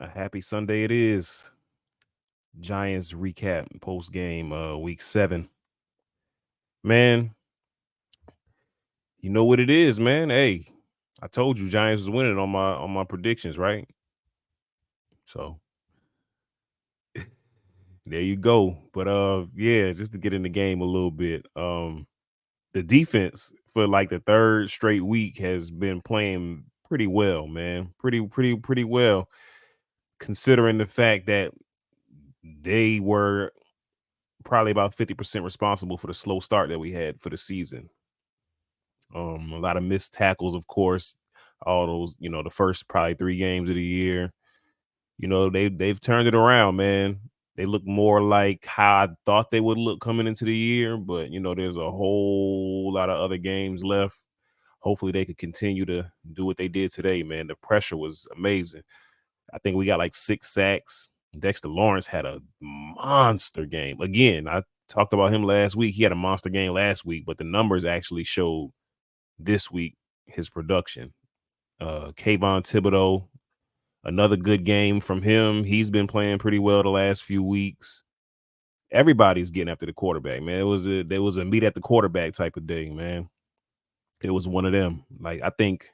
A happy Sunday it is. Giants recap post game week 7. Man, you know what it is, man. Hey, I told you Giants was winning on my predictions, right? So there you go. But yeah, just to get in the game a little bit. The defense for like the third straight week has been playing pretty well, man. Pretty well, considering the fact that they were probably about 50% responsible for the slow start that we had for the season. A lot of missed tackles, of course. All those, the first probably 3 games of the year. They've turned it around, man. They look more like how I thought they would look coming into the year, but there's a whole lot of other games left. Hopefully they could continue to do what they did today, man. The pressure was amazing. I think we got like 6 sacks. Dexter Lawrence had a monster game. Again, I talked about him last week. He had a monster game last week, but the numbers actually showed this week his production. Kayvon Thibodeau, another good game from him. He's been playing pretty well the last few weeks. Everybody's getting after the quarterback, man. There was a meet at the quarterback type of day, man. It was one of them. Like I think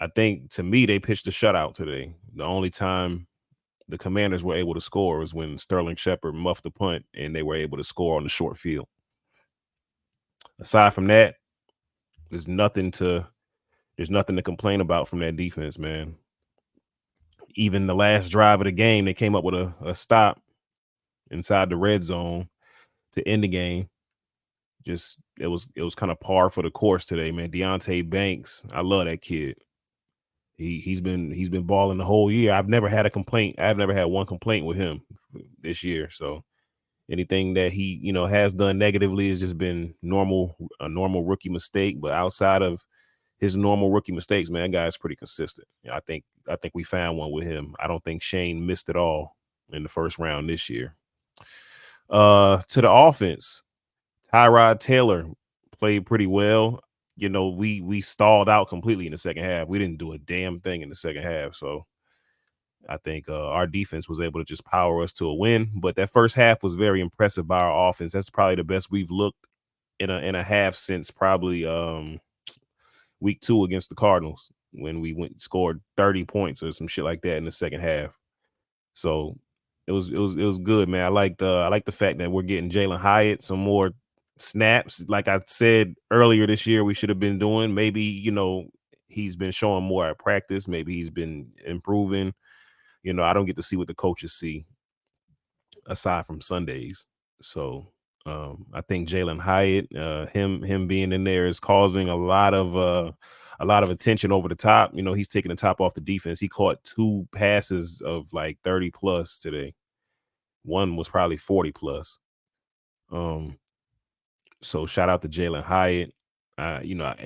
to me they pitched a shutout today. The only time the Commanders were able to score was when Sterling Shepard muffed the punt and they were able to score on the short field. Aside from that, there's nothing to complain about from that defense, man. Even the last drive of the game, they came up with a stop inside the red zone to end the game. Just it was kind of par for the course today, man. Deontay Banks, I love that kid. He's been balling the whole year. I've never had a complaint. I've never had one complaint with him this year. So anything that he has done negatively has just been a normal rookie mistake. But outside of his normal rookie mistakes, man, that guy's pretty consistent. I think we found one with him. I don't think Shane missed it all in the first round this year. To the offense, Tyrod Taylor played pretty well. We stalled out completely in the second half. We didn't do a damn thing in the second half. So I think our defense was able to just power us to a win. But that first half was very impressive by our offense. That's probably the best we've looked in a half since probably week 2 against the Cardinals when we scored 30 points or some shit like that in the second half. So it was good, man. I like the fact that we're getting Jalen Hyatt some more snaps. Like I said earlier this year, we should have been doing. Maybe he's been showing more at practice. Maybe he's been improving. I don't get to see what the coaches see aside from Sundays. So I think Jalen Hyatt, him being in there is causing a lot of attention over the top. He's taking the top off the defense. He caught 2 passes of like 30 plus today. One was probably 40 plus. Um, so shout out to Jalen Hyatt.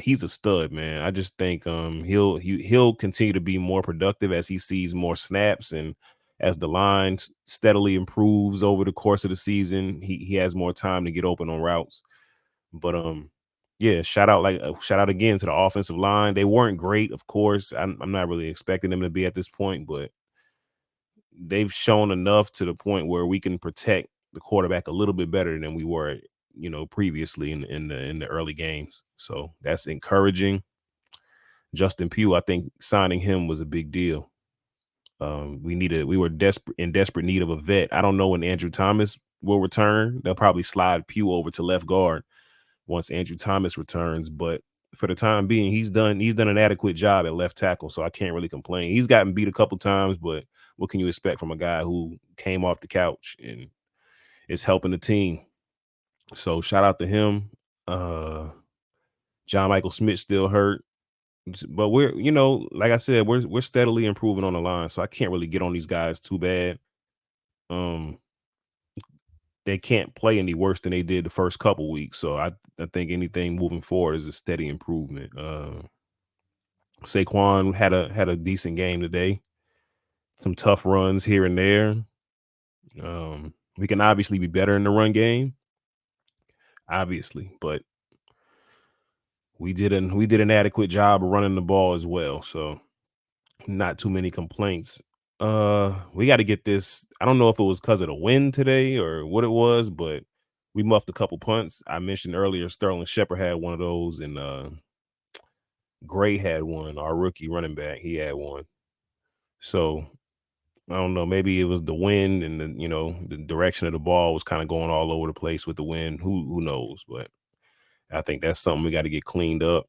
He's a stud, man. I just think he'll continue to be more productive as he sees more snaps and as the line steadily improves over the course of the season. He has more time to get open on routes. But yeah, shout out again to the offensive line. They weren't great, of course. I'm not really expecting them to be at this point, but they've shown enough to the point where we can protect the quarterback a little bit better than we were, previously in the early games. So that's encouraging. Justin Pugh, I think signing him was a big deal. We were in desperate need of a vet. I don't know when Andrew Thomas will return. They'll probably slide Pugh over to left guard once Andrew Thomas returns. But for the time being, he's done an adequate job at left tackle, so I can't really complain. He's gotten beat a couple times, but what can you expect from a guy who came off the couch and is helping the team? So shout out to him. Uh John Michael Smith still hurt. But like I said, we're steadily improving on the line. So I can't really get on these guys too bad. Um they can't play any worse than they did the first couple weeks. So I think anything moving forward is a steady improvement. Saquon had a decent game today. Some tough runs here and there. We can obviously be better in the run game, obviously, but we did an adequate job of running the ball as well. So not too many complaints We got to get this. I don't know if it was because of the win today or what it was, but we muffed a couple punts. I mentioned earlier Sterling Shepard had one of those, and Gray had one. Our rookie running back, he had one. So I don't know. Maybe it was the wind and the direction of the ball was kind of going all over the place with the wind. Who knows? But I think that's something we got to get cleaned up.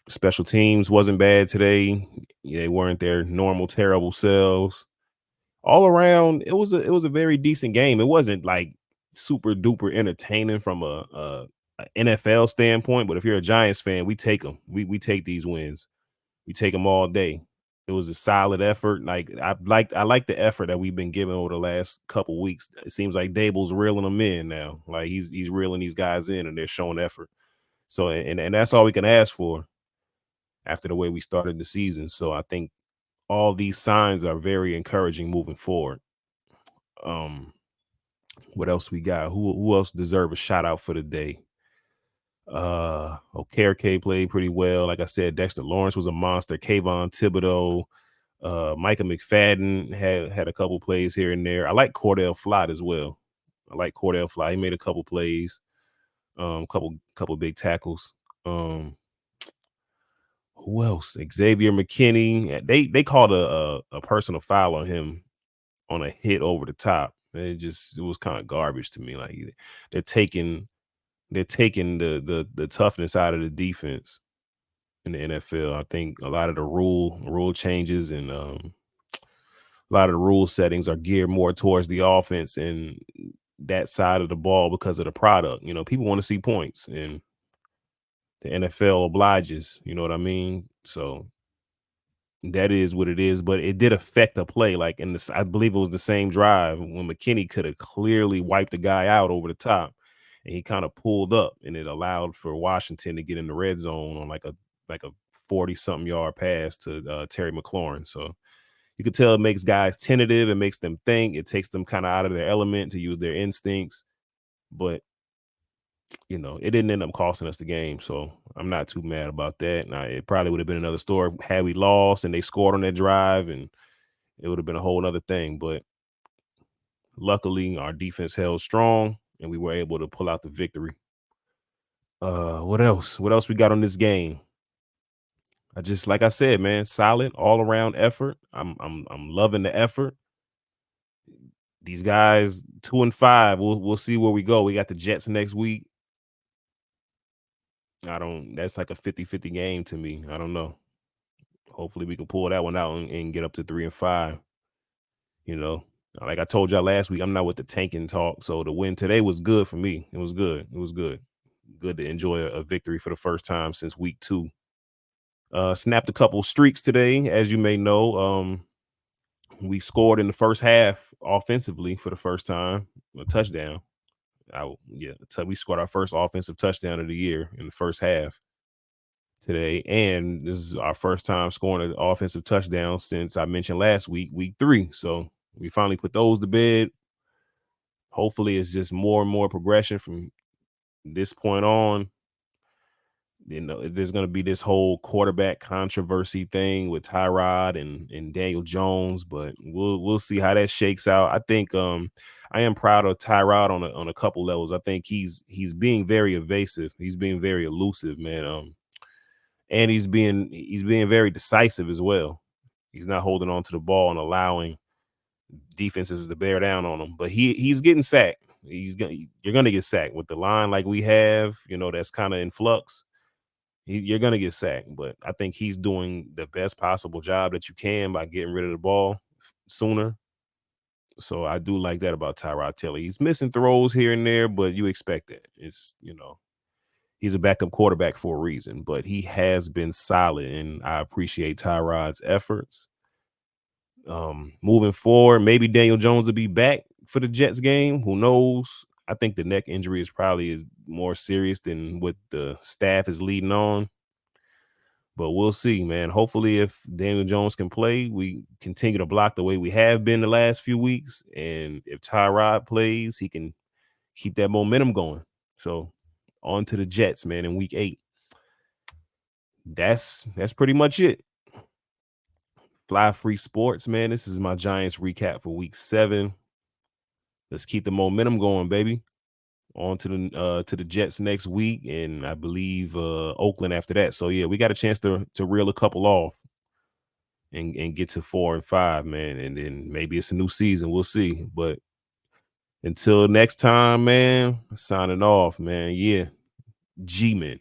Special teams wasn't bad today. They weren't their normal terrible selves. All around, it was a very decent game. It wasn't like super duper entertaining from a NFL standpoint, but if you're a Giants fan, we take them. We take these wins. We take them all day. It was a solid effort. Like I like the effort that we've been given over the last couple weeks. It seems like Dable's reeling them in now. Like he's reeling these guys in, and they're showing effort. So and that's all we can ask for after the way we started the season. So I think all these signs are very encouraging moving forward. Um, what else we got? Who else deserve a shout out for the day? Okereke played pretty well. Like I said, Dexter Lawrence was a monster. Kayvon Thibodeau, Micah McFadden had a couple plays here and there. I like Cordell Flott as well. I like Cordell Flott. He made a couple plays, couple big tackles. Who else? Xavier McKinney. They called a personal foul on him on a hit over the top. It was kind of garbage to me. Like they're taking the toughness out of the defense in the NFL. I think a lot of the rule changes and a lot of the rule settings are geared more towards the offense and that side of the ball because of the product. People want to see points, and the NFL obliges. You know what I mean? So that is what it is, but it did affect the play. Like in this, I believe it was the same drive when McKinney could have clearly wiped the guy out over the top, and he kind of pulled up, and it allowed for Washington to get in the red zone on like a 40-something yard pass to Terry McLaurin. So you could tell it makes guys tentative, it makes them think, it takes them kind of out of their element to use their instincts, but it didn't end up costing us the game, so I'm not too mad about that. Now, it probably would have been another story had we lost and they scored on that drive, and it would have been a whole other thing. But luckily, our defense held strong, and we were able to pull out the victory. What else? What else we got on this game? Like I said, man, solid all around effort. I'm loving the effort. These guys 2-5. We'll see where we go. We got the Jets next week. I don't. That's like a 50-50 game to me. I don't know. Hopefully we can pull that one out and get up to 3-5. Like I told y'all last week, I'm not with the tanking talk. So the win today was good for me. It was good. It was good. Good to enjoy a victory for the first time since week 2. Snapped a couple streaks today, as you may know. We scored in the first half offensively for the first time, a touchdown. We scored our first offensive touchdown of the year in the first half today, and this is our first time scoring an offensive touchdown since I mentioned last week 3. So we finally put those to bed. Hopefully it's just more and more progression from this point on. There's going to be this whole quarterback controversy thing with Tyrod and Daniel Jones, but we'll see how that shakes out. I think I am proud of Tyrod on a couple levels. I think he's being very evasive. He's being very elusive, man. And he's being very decisive as well. He's not holding on to the ball and allowing defenses to bear down on him. But he's getting sacked. You're gonna get sacked with the line like we have. That's kind of in flux. You're gonna get sacked. But I think he's doing the best possible job that you can by getting rid of the ball sooner. So I do like that about Tyrod Taylor. He's missing throws here and there, but you expect it. It's he's a backup quarterback for a reason, but he has been solid, and I appreciate Tyrod's efforts. Moving forward, maybe Daniel Jones will be back for the Jets game. Who knows? I think the neck injury is probably more serious than what the staff is leading on. But we'll see, man. Hopefully, if Daniel Jones can play, we continue to block the way we have been the last few weeks. And if Tyrod plays, he can keep that momentum going. So on to the Jets, man, in week 8. That's pretty much it. Fly Free Sports, man. This is my Giants recap for week 7. Let's keep the momentum going, baby. On to the Jets next week, and I believe Oakland after that. So yeah, we got a chance to reel a couple off and get to 4 and 5, man. And then maybe it's a new season. We'll see. But until next time, man, signing off, man. Yeah. G-Man.